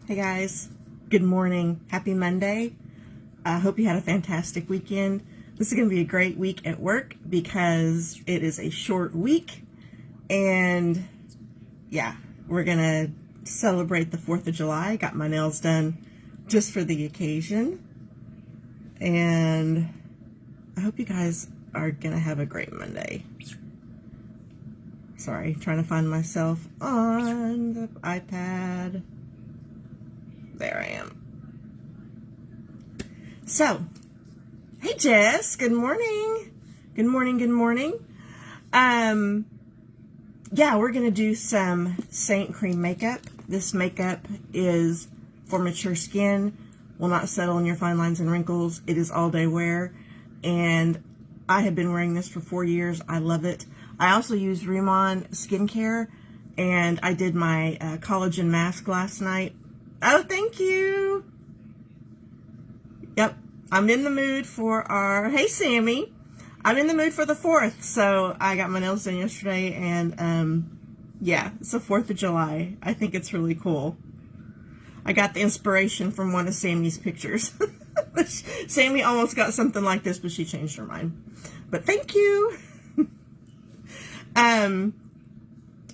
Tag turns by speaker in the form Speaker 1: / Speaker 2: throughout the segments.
Speaker 1: Hey guys, good morning. Happy Monday. I hope you had a fantastic weekend. This is going to be a great week at work because it is a short week, and yeah, we're going to celebrate the 4th of July. Got my nails done just for the occasion, and I hope you guys are going to have a great Monday. Sorry, trying to find myself on the iPad. There I am. So, hey Jess, good morning. Good morning, good morning. Yeah, we're going to do some Saint Cream makeup. This makeup is for mature skin, will not settle in your fine lines and wrinkles. It is all day wear, and I have been wearing this for 4 years. I love it. I also use Rimon skincare, and I did my collagen mask last night. Oh, thank you. Yep, I'm in the mood for our, hey Sammy, I'm in the mood for the 4th, so I got my nails done yesterday, and yeah, it's the 4th of July. I think it's really cool. I got the inspiration from one of Sammy's pictures. Sammy almost got something like this, but she changed her mind. But thank you.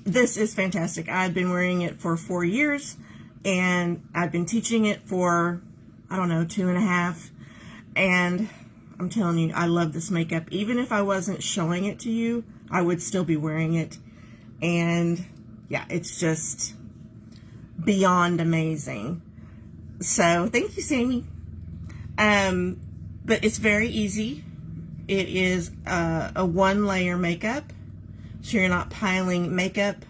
Speaker 1: This is fantastic. I've been wearing it for 4 years, and I've been teaching it for, I don't know, 2.5, and I'm telling you, I love this makeup. Even if I wasn't showing it to you, I would still be wearing it, and yeah, it's just beyond amazing. So thank you, Sammy. But it's very easy. It is a 1-layer makeup, so you're not piling makeup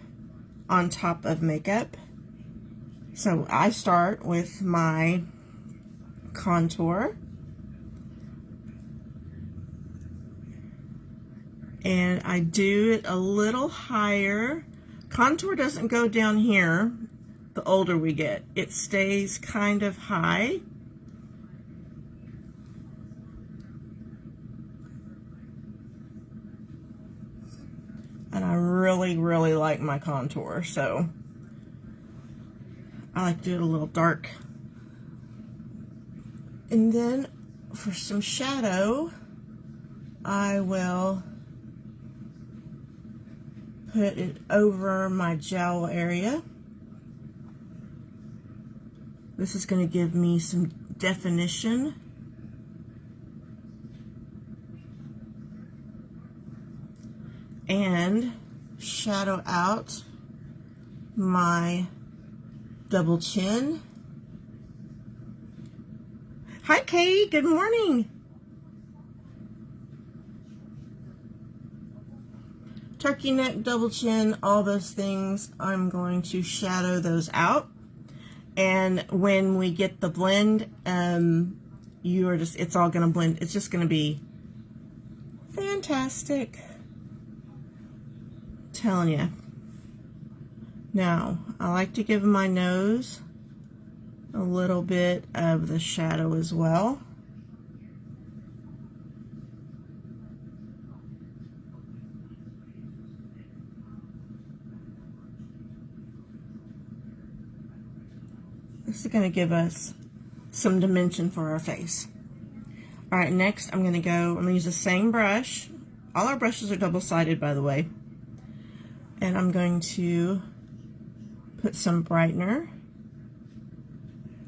Speaker 1: on top of makeup. So I start with my contour, and I do it a little higher. Contour doesn't go down here the older we get. It stays kind of high. And I really, really like my contour, so I like to do it a little dark. And then for some shadow, I will put it over my jowl area. This is going to give me some definition. And shadow out my double chin. Hi Kay, good morning. Turkey neck, double chin, all those things, I'm going to shadow those out. And when we get the blend, it's all gonna blend. It's just gonna be fantastic. Telling you. Now, I like to give my nose a little bit of the shadow as well. This is going to give us some dimension for our face. All right, next I'm going to use the same brush. All our brushes are double-sided, by the way. And I'm going to put some brightener.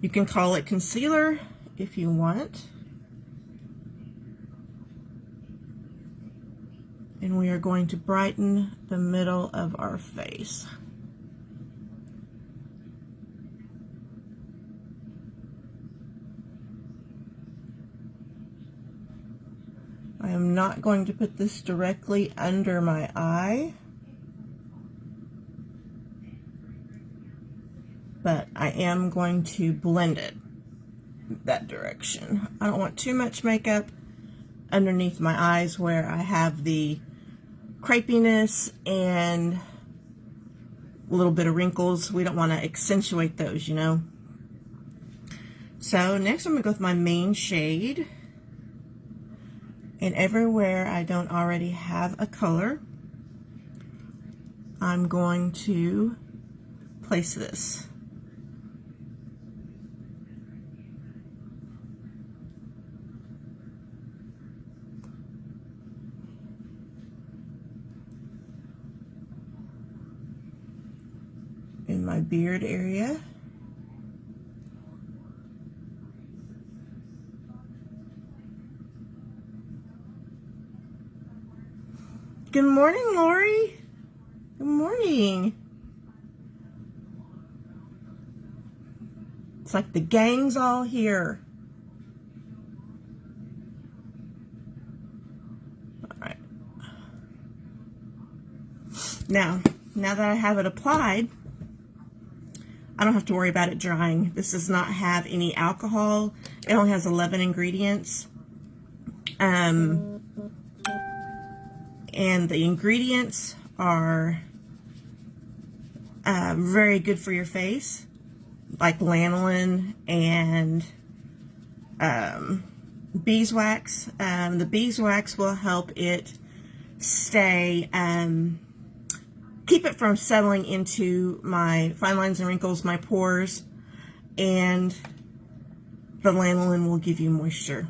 Speaker 1: You can call it concealer if you want. And we are going to brighten the middle of our face. I am not going to put this directly under my eye, but I am going to blend it that direction. I don't want too much makeup underneath my eyes where I have the crepiness and a little bit of wrinkles. We don't want to accentuate those, you know. So next I'm going to go with my main shade. And everywhere I don't already have a color, I'm going to place this. my beard area. Good morning, Lori. Good morning. It's like the gang's all here. All right. Now that I have it applied, I don't have to worry about it drying. This does not have any alcohol. It only has 11 ingredients. And the ingredients are very good for your face, like lanolin and beeswax. The beeswax will help it stay, keep it from settling into my fine lines and wrinkles, my pores, and the lanolin will give you moisture.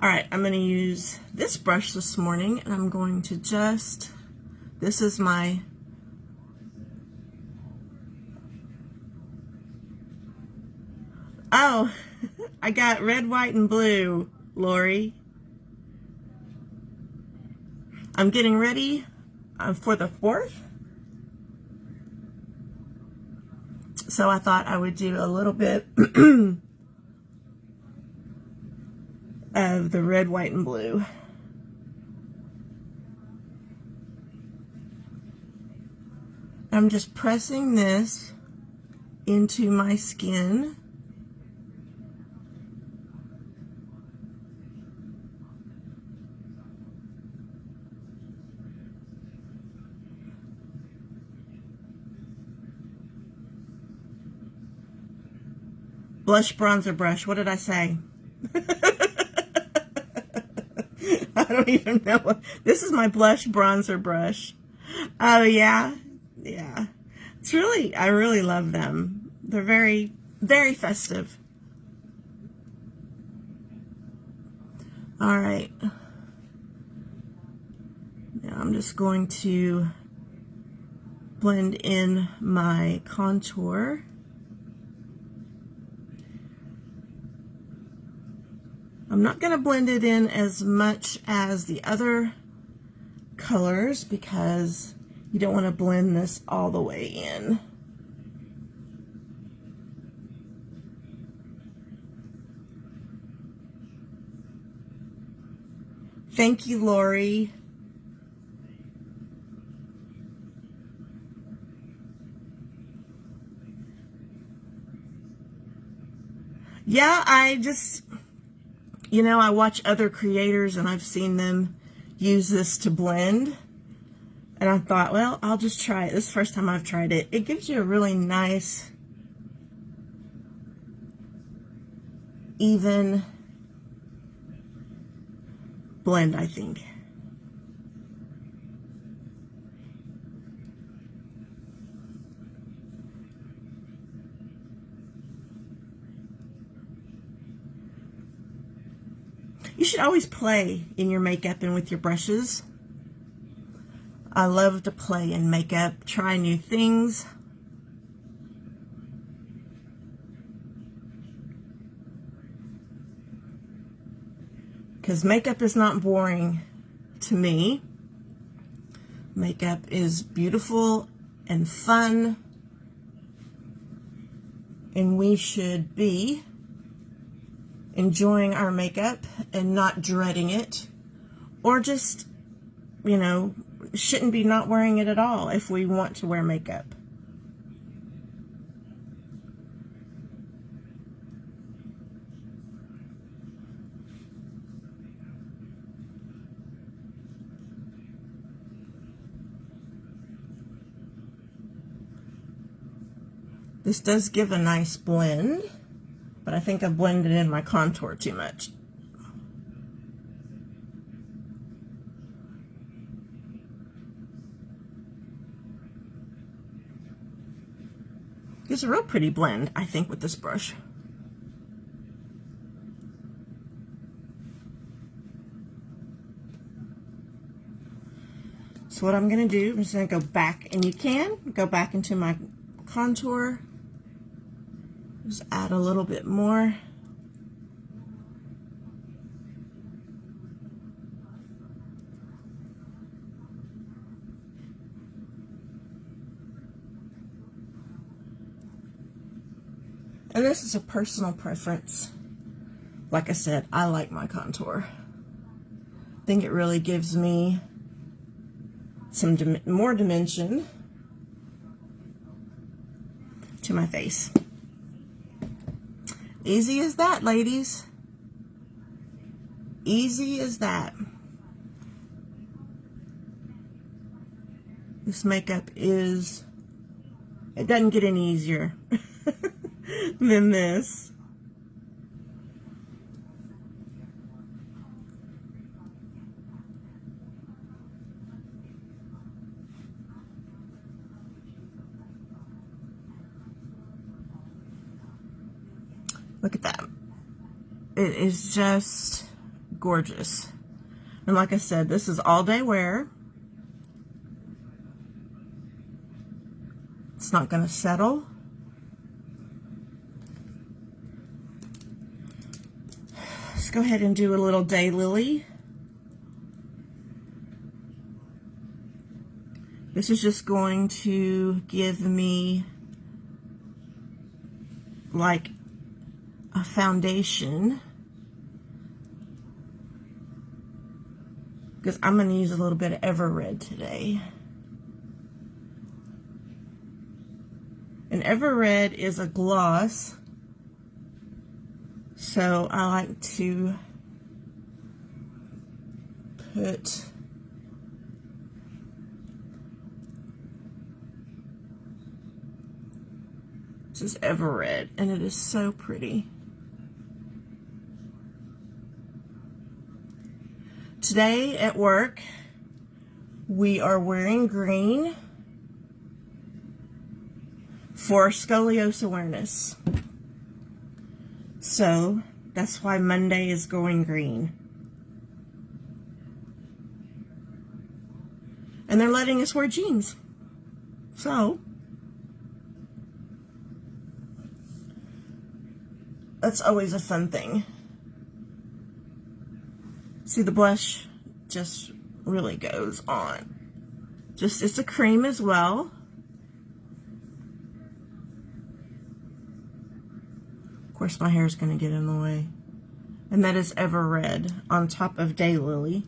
Speaker 1: All right, I'm going to use this brush this morning, and I'm going to just, this is my, oh, I got red, white, and blue, Lori. I'm getting ready for the 4th. So I thought I would do a little bit of the red, white, and blue. I'm just pressing this into my skin. Blush bronzer brush. What did I say? I don't even know what. This is my blush bronzer brush. Oh yeah. Yeah. It's really, I really love them. They're very, very festive. All right. Now I'm just going to blend in my contour. I'm not going to blend it in as much as the other colors because you don't want to blend this all the way in. Thank you, Lori. Yeah, I just, you know, I watch other creators and I've seen them use this to blend. And I thought, well, I'll just try it. This is the first time I've tried it. It gives you a really nice, even blend, I think. You should always play in your makeup and with your brushes. I love to play in makeup, try new things. Because makeup is not boring to me. Makeup is beautiful and fun. And we should be enjoying our makeup and not dreading it. Or just, you know, shouldn't be not wearing it at all if we want to wear makeup. This does give a nice blend, but I think I blended in my contour too much. It's a real pretty blend, I think, with this brush. So what I'm going to do, I'm just going to go back, and you can go back into my contour. Just add a little bit more. And this is a personal preference. Like I said, I like my contour. I think it really gives me some more dimension to my face. Easy as that, ladies. Easy as that. This makeup is, it doesn't get any easier than this. Look at that. It is just gorgeous. And like I said, this is all day wear. It's not going to settle. Let's go ahead and do a little daylily. This is just going to give me like a foundation, because I'm going to use a little bit of Everred today. And Everred is a gloss, so I like to put this is Everred, and it is so pretty. Today at work, we are wearing green for scoliosis awareness. So that's why Monday is going green. And they're letting us wear jeans. So that's always a fun thing. See, the blush just really goes on. It's a cream as well. Of course, my hair is going to get in the way. And that is Everred on top of Daylily.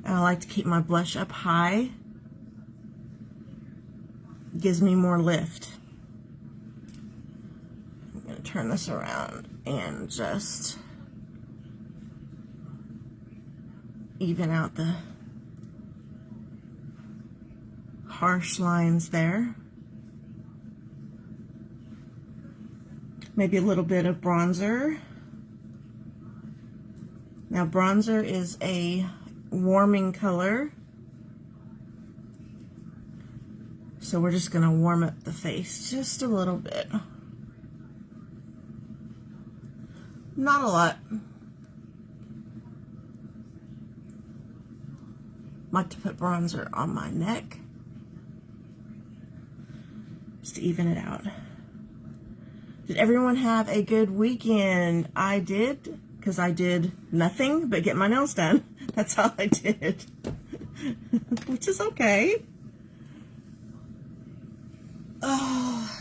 Speaker 1: And I like to keep my blush up high. It gives me more lift. Turn this around and just even out the harsh lines there. Maybe a little bit of bronzer. Now bronzer is a warming color, so we're just going to warm up the face just a little bit. Not a lot. Like to put bronzer on my neck just to even it out. Did everyone have a good weekend? I did, because I did nothing but get my nails done. That's all I did. Which is okay. Oh,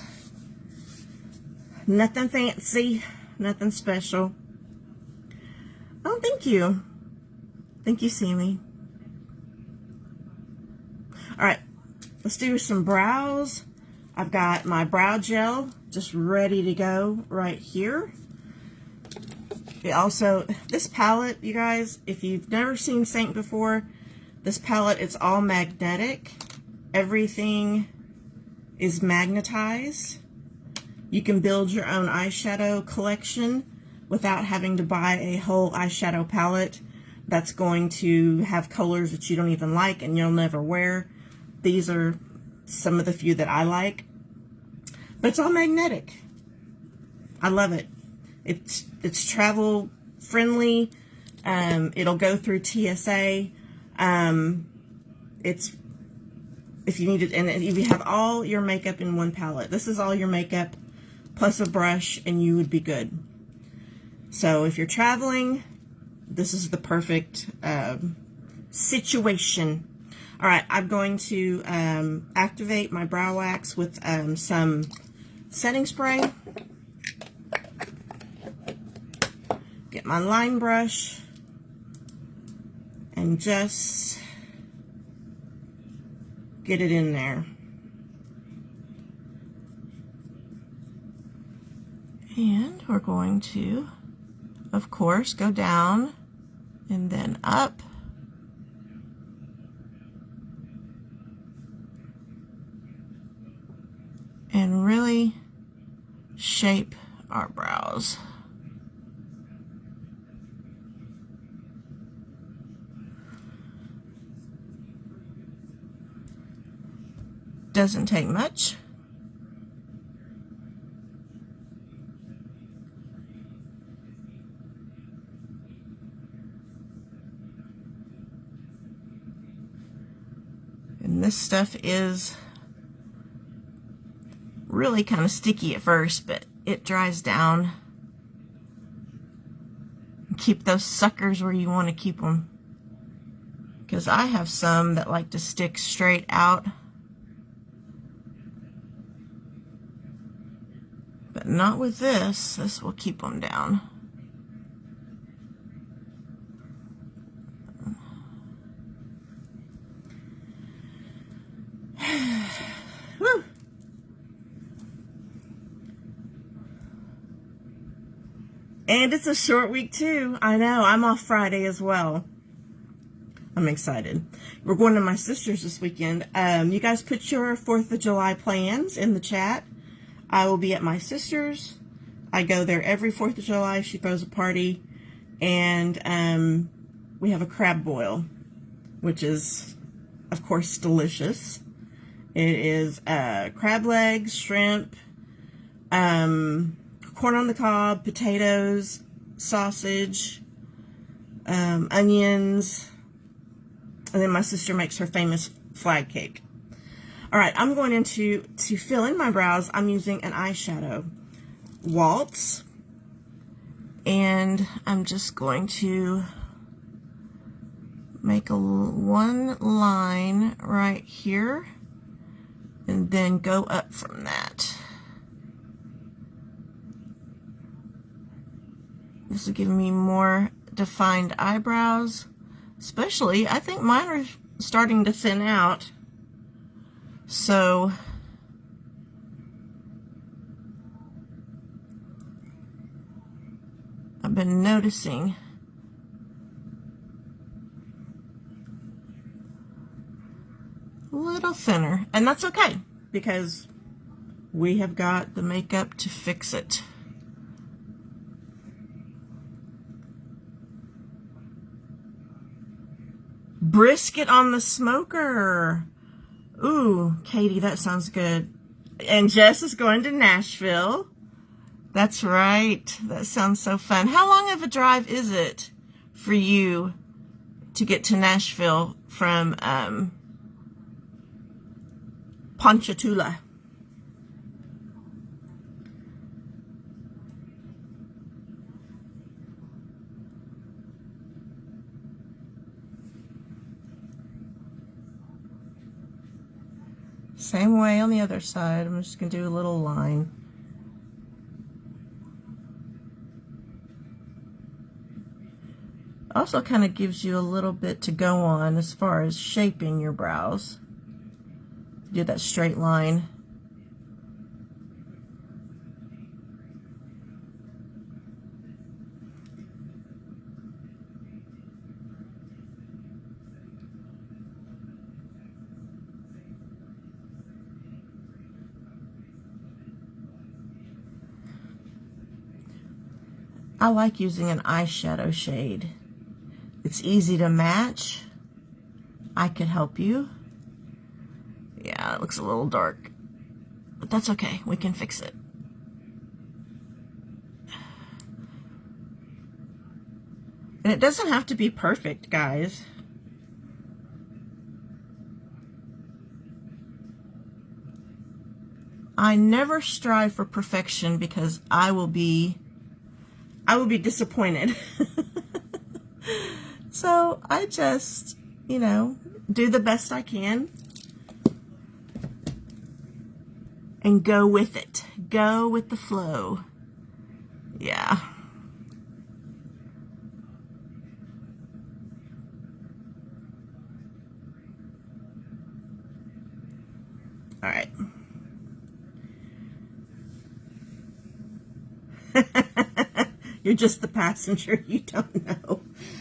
Speaker 1: nothing fancy. Nothing special. Oh, thank you. Thank you, Sammy. All right, let's do some brows. I've got my brow gel just ready to go right here. This palette, you guys, if you've never seen Saint before, this palette, it's all magnetic. Everything is magnetized. You can build your own eyeshadow collection without having to buy a whole eyeshadow palette that's going to have colors that you don't even like and you'll never wear. These are some of the few that I like. But it's all magnetic. I love it. It's travel friendly. It'll go through TSA. It it's, if you need it, and if you have all your makeup in one palette, this is all your makeup plus a brush, and you would be good. So if you're traveling, this is the perfect situation. All right, I'm going to activate my brow wax with some setting spray. Get my line brush and just get it in there. And we're going to, of course, go down and then up. And really shape our brows. Doesn't take much. And this stuff is really kind of sticky at first, but it dries down. Keep those suckers where you want to keep them, because I have some that like to stick straight out, but not with this. This will keep them down. Woo. And it's a short week too. I know, I'm off Friday as well. I'm excited. We're going to my sister's this weekend. You guys put your 4th of July plans in the chat. I will be at my sister's. I go there every 4th of July. She throws a party. And we have a crab boil, which is, of course, delicious. It is crab legs, shrimp, corn on the cob, potatoes, sausage, onions, and then my sister makes her famous flag cake. All right, I'm going into, to fill in my brows, I'm using an eyeshadow, Waltz, and I'm just going to make one line right here, and then go up from that. This will give me more defined eyebrows, especially, I think mine are starting to thin out. So I've been noticing a little thinner, and that's okay because we have got the makeup to fix it. Brisket on the smoker. Ooh, Katie, that sounds good. And Jess is going to Nashville. That's right. That sounds so fun. How long of a drive is it for you to get to Nashville from Ponchatoula? Same way on the other side. I'm just going to do a little line. Also kind of gives you a little bit to go on as far as shaping your brows. Do that straight line. I like using an eyeshadow shade. It's easy to match. I could help you. Yeah, it looks a little dark, but that's okay. We can fix it. And it doesn't have to be perfect, guys. I never strive for perfection because I will be disappointed. So I just, you know, do the best I can and go with it. Go with the flow. Yeah. All right. You're just the passenger. You don't know.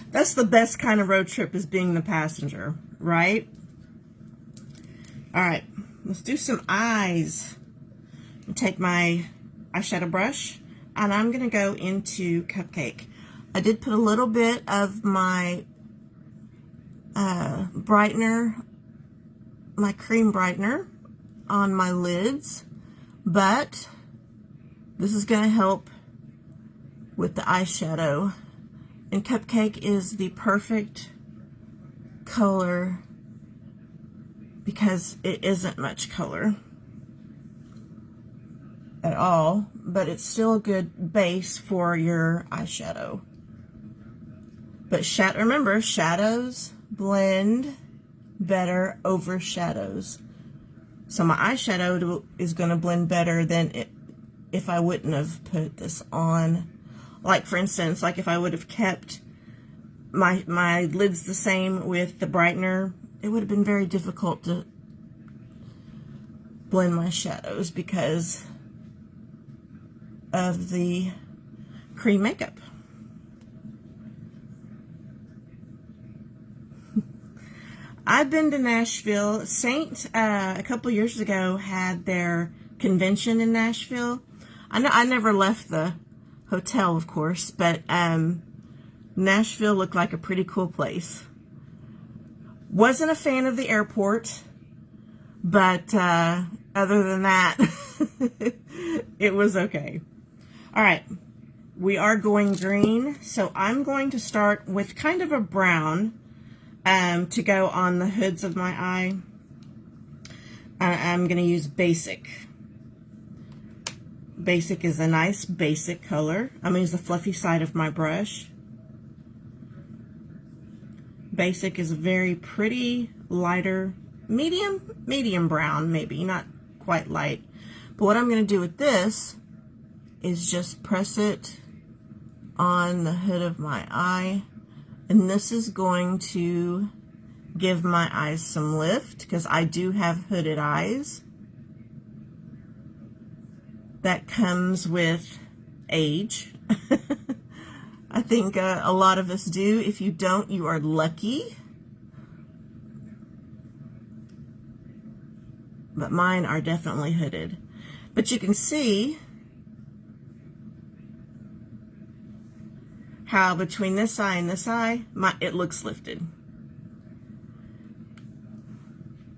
Speaker 1: That's the best kind of road trip, is being the passenger, right? All right. Let's do some eyes. Take my eyeshadow brush, and I'm going to go into Cupcake. I did put a little bit of my brightener, my cream brightener, on my lids, but this is going to help with the eyeshadow. And Cupcake is the perfect color because it isn't much color at all, but it's still a good base for your eyeshadow. But remember, shadows blend better over shadows. So my eyeshadow is going to blend better than if I wouldn't have put this on. Like, for instance, like if I would have kept my lids the same with the brightener, it would have been very difficult to blend my shadows because of the cream makeup. I've been to Nashville. Saint, a couple years ago, had their convention in Nashville. I never left the hotel, of course, but Nashville looked like a pretty cool place. Wasn't a fan of the airport, but other than that, it was okay. All right, we are going green, so I'm going to start with kind of a brown to go on the hoods of my eye. I'm going to use Basic. Basic is a nice basic color. I'm going to use the fluffy side of my brush. Basic is a very pretty, lighter, medium brown, maybe, not quite light. But what I'm going to do with this is just press it on the hood of my eye. And this is going to give my eyes some lift because I do have hooded eyes. That comes with age. I think a lot of us do. If you don't, you are lucky. But mine are definitely hooded. But you can see how between this eye and this eye, it looks lifted.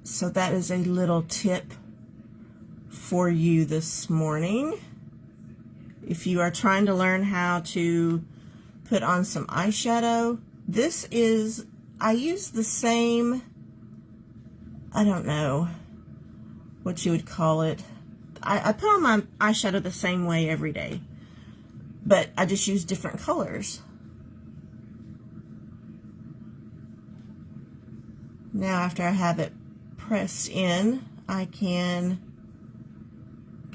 Speaker 1: So that is a little tip for you this morning. If you are trying to learn how to put on some eyeshadow, I use the same, I don't know what you would call it. I put on my eyeshadow the same way every day, but I just use different colors. Now after I have it pressed in, I can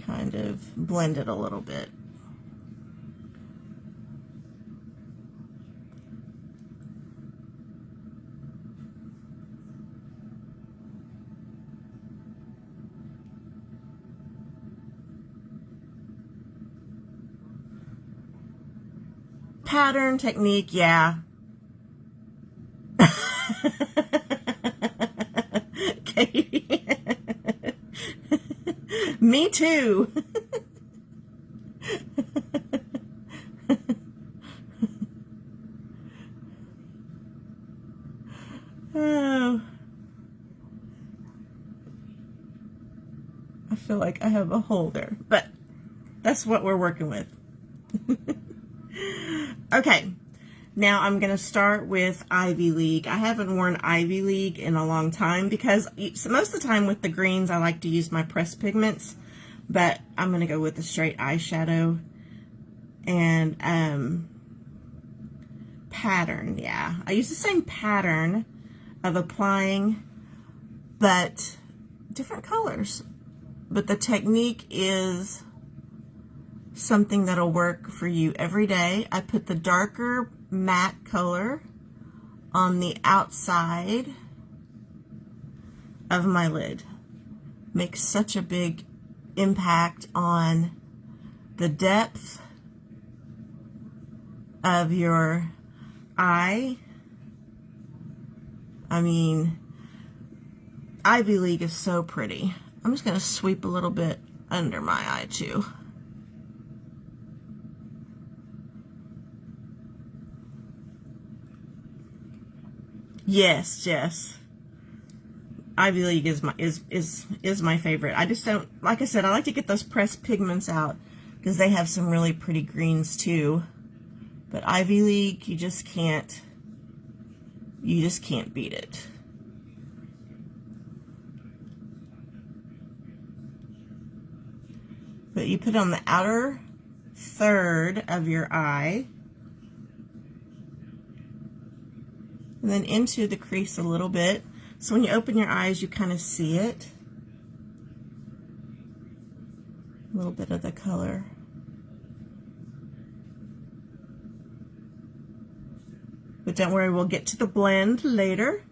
Speaker 1: kind of blend it a little bit. Pattern, technique, yeah. Katie. Me too. Oh. I feel like I have a hole there, but that's what we're working with. Okay, now I'm going to start with Ivy League. I haven't worn Ivy League in a long time because most of the time with the greens I like to use my pressed pigments, but I'm going to go with the straight eyeshadow and pattern. Yeah, I use the same pattern of applying, but different colors. But the technique is something that'll work for you every day. I put the darker matte color on the outside of my lid. Makes such a big impact on the depth of your eye. I mean, Ivy League is so pretty. I'm just going to sweep a little bit under my eye too. Yes, Jess. Ivy League is my favorite. I just don't, like I said, I like to get those pressed pigments out because they have some really pretty greens too. But Ivy League, you just can't beat it. But you put it on the outer third of your eye and then into the crease a little bit. So when you open your eyes, you kind of see it. A little bit of the color. But don't worry, we'll get to the blend later.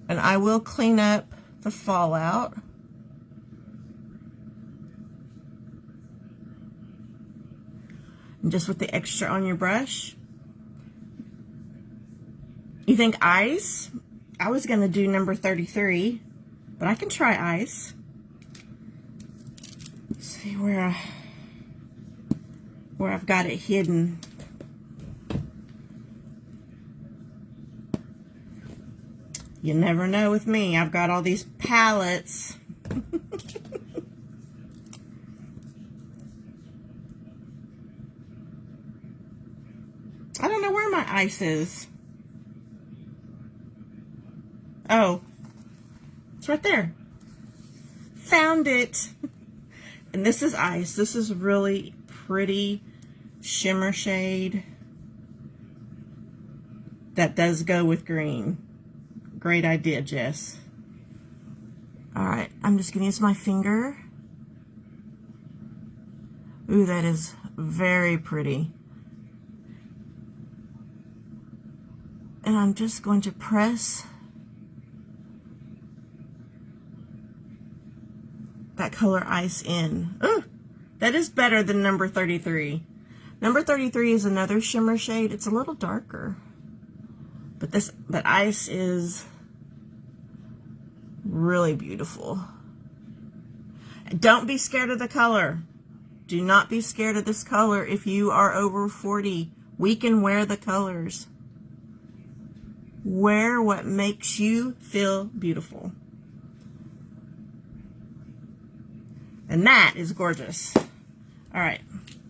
Speaker 1: And I will clean up the fallout. And just with the extra on your brush. You think ice? I was going to do number 33, but I can try ice. Let's see where I've got it hidden. You never know with me. I've got all these palettes. I don't know where my ice is. Oh, it's right there. Found it. And this is ice. This is really pretty shimmer shade that does go with green. Great idea, Jess. All right, I'm just gonna use my finger. Ooh, that is very pretty. And I'm just going to press that color ice in. Ooh, that is better than number 33. Number 33 is another shimmer shade. It's a little darker. But ice is really beautiful. Don't be scared of the color. Do not be scared of this color. If you are over 40, we can wear the colors. Wear what makes you feel beautiful. And that is gorgeous. All right,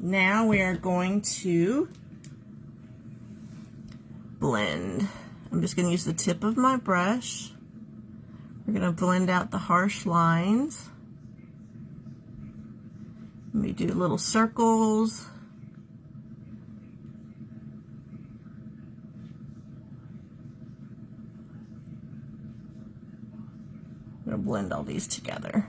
Speaker 1: now we are going to blend. I'm just going to use the tip of my brush. We're going to blend out the harsh lines. Let me do little circles. I'm going to blend all these together.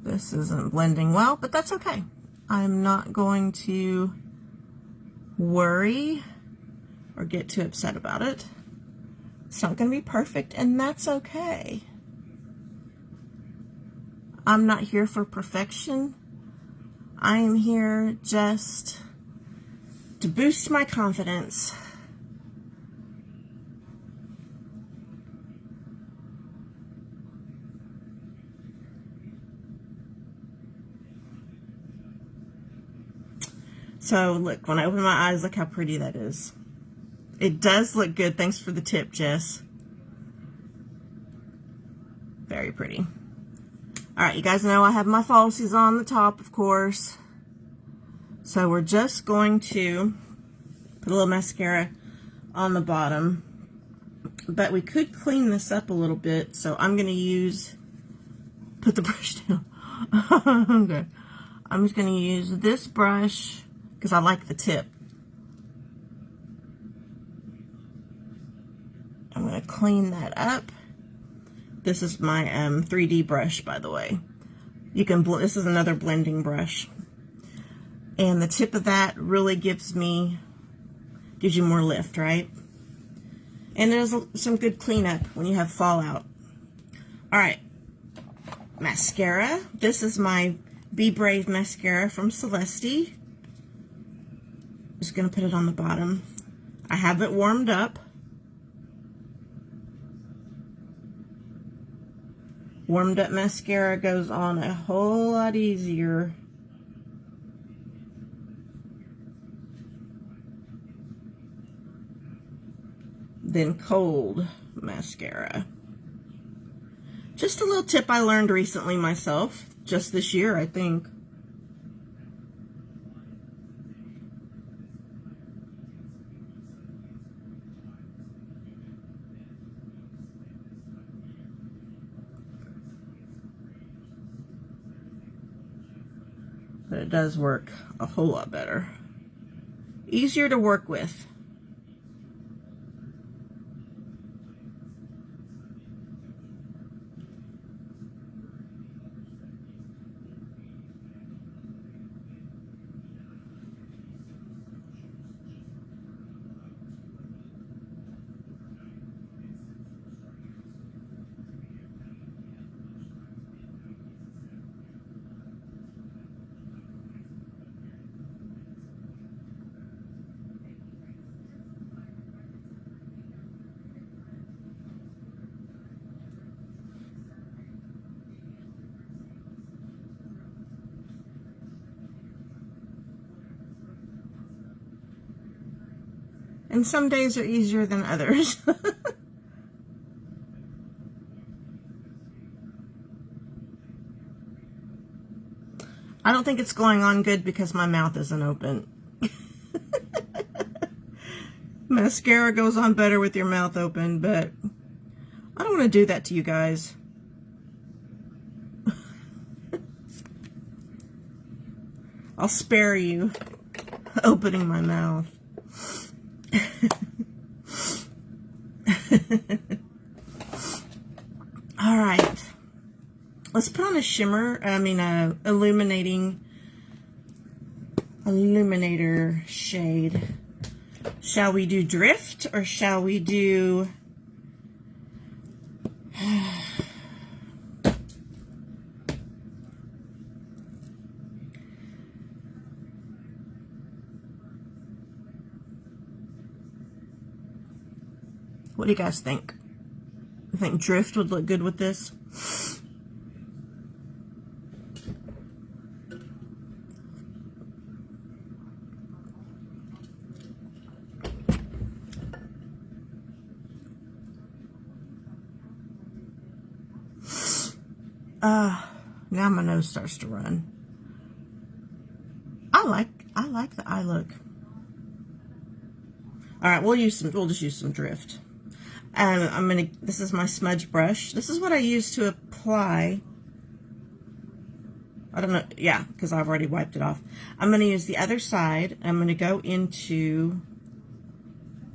Speaker 1: This isn't blending well, but that's okay. I'm not going to worry or get too upset about it. It's not going to be perfect, and that's okay. I'm not here for perfection. I am here just to boost my confidence. So look, when I open my eyes, look how pretty that is. It does look good. Thanks for the tip, Jess. Very pretty. All right, you guys know I have my falsies on the top, of course. So we're just going to put a little mascara on the bottom. But we could clean this up a little bit, so I'm going to put the brush down. Okay. I'm just going to use this brush because I like the tip. I'm going to clean that up. This is my 3D brush, by the way. You can this is another blending brush. And the tip of that really gives you more lift, right? And there's some good cleanup when you have fallout. All right, mascara. This is my Be Brave mascara from Celeste. Just gonna put it on the bottom. I have it warmed up. Warmed up mascara goes on a whole lot easier than cold mascara. Just a little tip I learned recently myself, just this year, I think. But it does work a whole lot better. Easier to work with. And some days are easier than others. I don't think it's going on good because my mouth isn't open. Mascara goes on better with your mouth open, but I don't want to do that to you guys. I'll spare you opening my mouth. All right, let's put on a shimmer, illuminator shade. Shall we do Drift or shall we do what do you guys think? I think Drift would look good with this. Now my nose starts to run. I like the eye look. All right, we'll just use some Drift. And this is my smudge brush. This is what I use to apply. I don't know, yeah, because I've already wiped it off. I'm gonna use the other side. I'm gonna go into,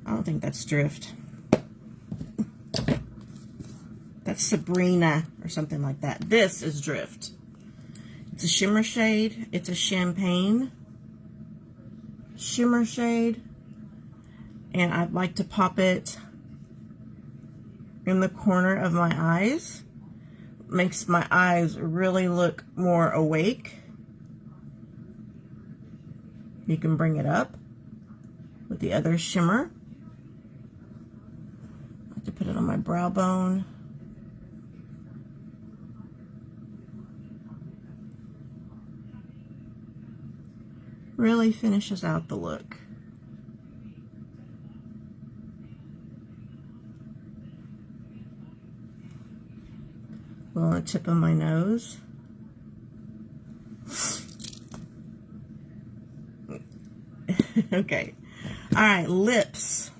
Speaker 1: I don't think that's Drift. That's Sabrina or something like that. This is Drift. It's a shimmer shade. It's a champagne shimmer shade. And I'd like to pop it in the corner of my eyes. Makes my eyes really look more awake. You can bring it up with the other shimmer. I have to put it on my brow bone. Really finishes out the look. on the tip of my nose. Okay. All right, lips.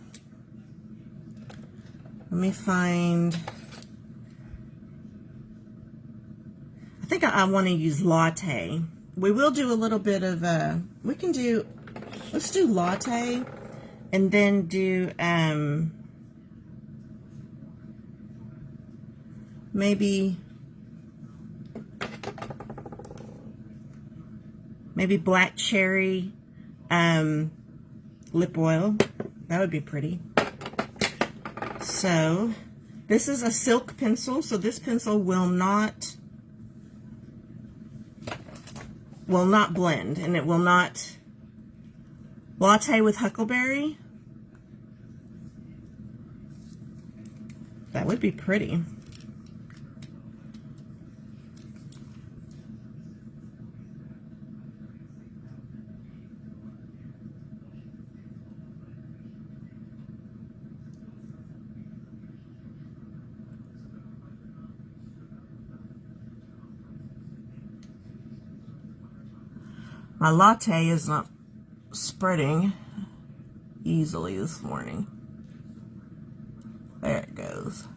Speaker 1: Let me find... I think I want to use Latte. We will do a little bit of let's do Latte, and then do maybe black cherry lip oil. That would be pretty. So this is a silk pencil, so this pencil will not blend, and it will not... Latte with Huckleberry. That would be pretty. My latte is not spreading easily this morning. There it goes.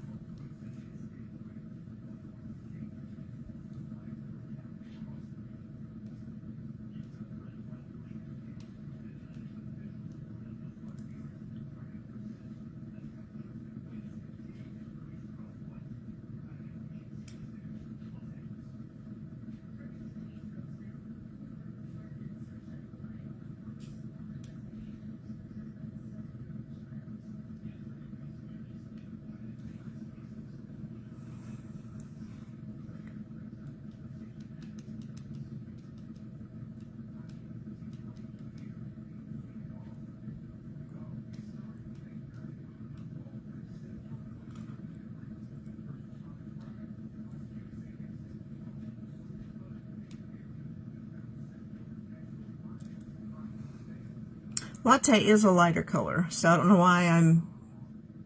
Speaker 1: Latte is a lighter color, so I don't know why I'm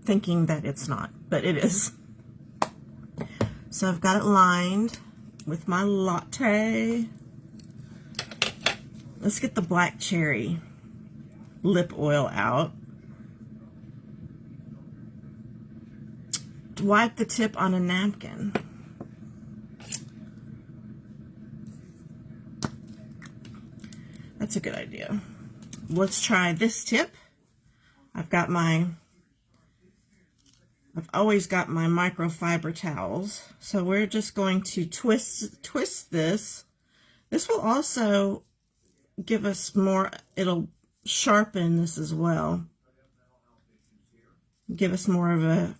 Speaker 1: thinking that it's not, but it is. So I've got it lined with my latte. Let's get the black cherry lip oil out. Wipe the tip on a napkin. That's a good idea. Let's try this tip. I've always got my microfiber towels. So we're just going to twist this. This will also give us more, it'll sharpen this as well. Give us more of a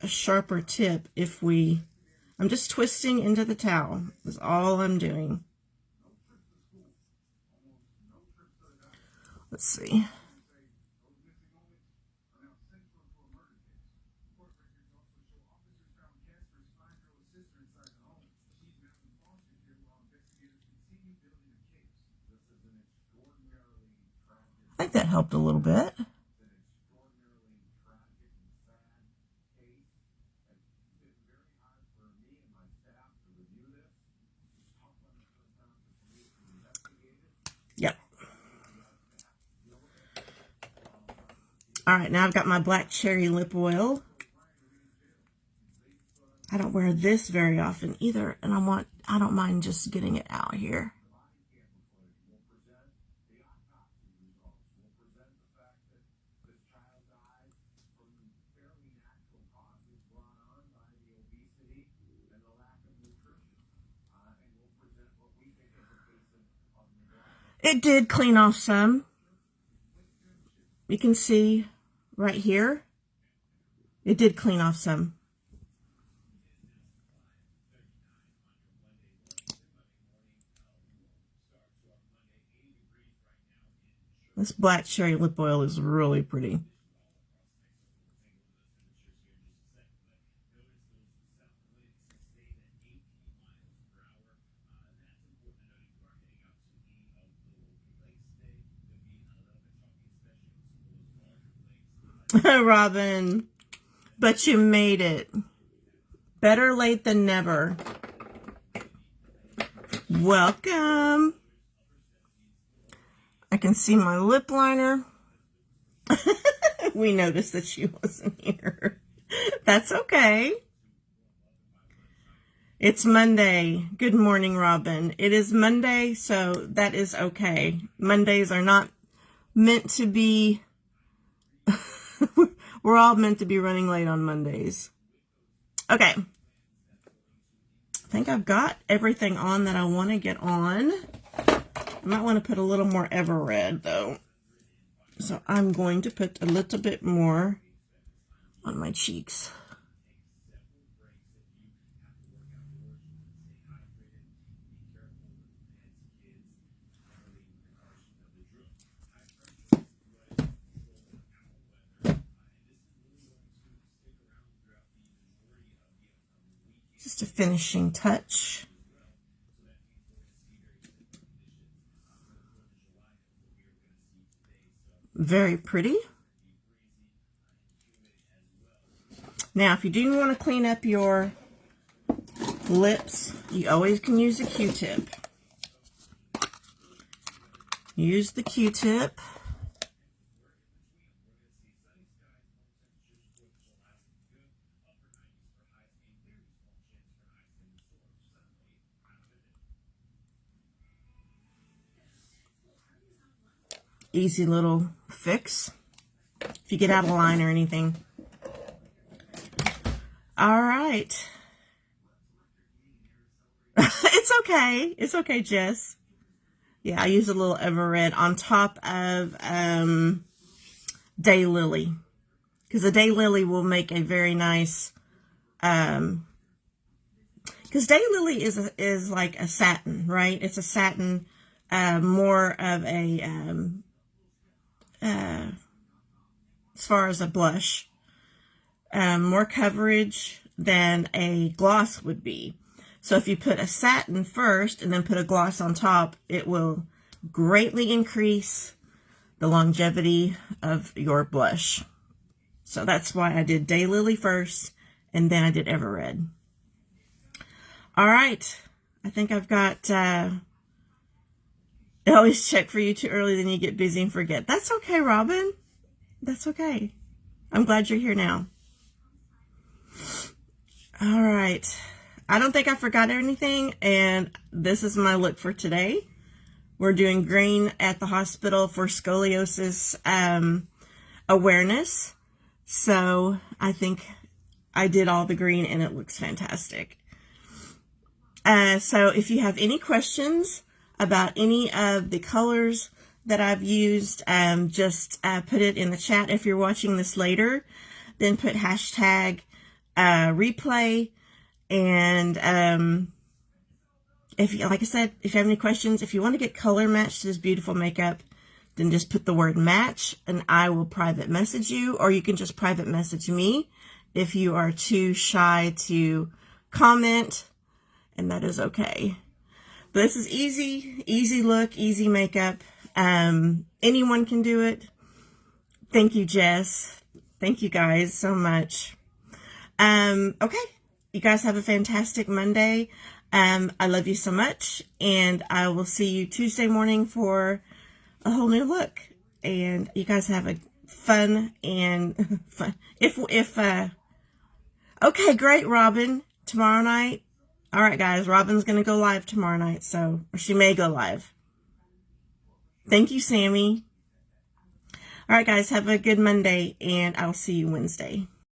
Speaker 1: sharper tip if we, I'm just twisting into the towel. That's all I'm doing. Let's see. I think that helped a little bit. Yep. All right, now I've got my black cherry lip oil. I don't wear this very often either, and I don't mind just getting it out here. It did clean off some. You can see right here, it did clean off some. This black cherry lip oil is really pretty. Robin, but you made it. Better late than never. Welcome. I can see my lip liner. We noticed that she wasn't here. That's okay. It's Monday. Good morning, Robin. It is Monday, so that is okay. Mondays are not meant to be... We're all meant to be running late on Mondays. Okay. I think I've got everything on that I want to get on. I might want to put a little more Ever-Red, though. So I'm going to put a little bit more on my cheeks. Just a finishing touch. Very pretty. Now, if you do want to clean up your lips, you always can use a Q-tip. Use the Q-tip. Easy little fix if you get out of line or anything. All right. It's okay. It's okay, Jess. Yeah, I use a little Ever-Red on top of Daylily, because the Daylily will make a very nice, because Daylily is like a satin, right? It's a satin, more of a as far as a blush, more coverage than a gloss would be. So if you put a satin first and then put a gloss on top, it will greatly increase the longevity of your blush. So that's why I did Daylily first and then I did Ever-Red. All right. I think I've got, I always check for you too early, then you get busy and forget. That's okay, Robin. That's okay. I'm glad you're here now. All right. I don't think I forgot anything, and this is my look for today. We're doing green at the hospital for scoliosis awareness. So I think I did all the green, and it looks fantastic. So if you have any questions about any of the colors that I've used, just put it in the chat. If you're watching this later, then put hashtag replay. And if you, like I said, if you have any questions, if you want to get color matched to this beautiful makeup, then just put the word match and I will private message you, or you can just private message me if you are too shy to comment, and that is okay. But this is easy look, easy makeup. Anyone can do it. Thank you, Jess. Thank you guys so much. Okay. You guys have a fantastic Monday. I love you so much, and I will see you Tuesday morning for a whole new look. And you guys have a fun and fun. Okay, great, Robin. Tomorrow night. All right, guys. Robin's gonna go live tomorrow night, or she may go live. Thank you, Sammy. All right, guys. Have a good Monday, and I'll see you Wednesday.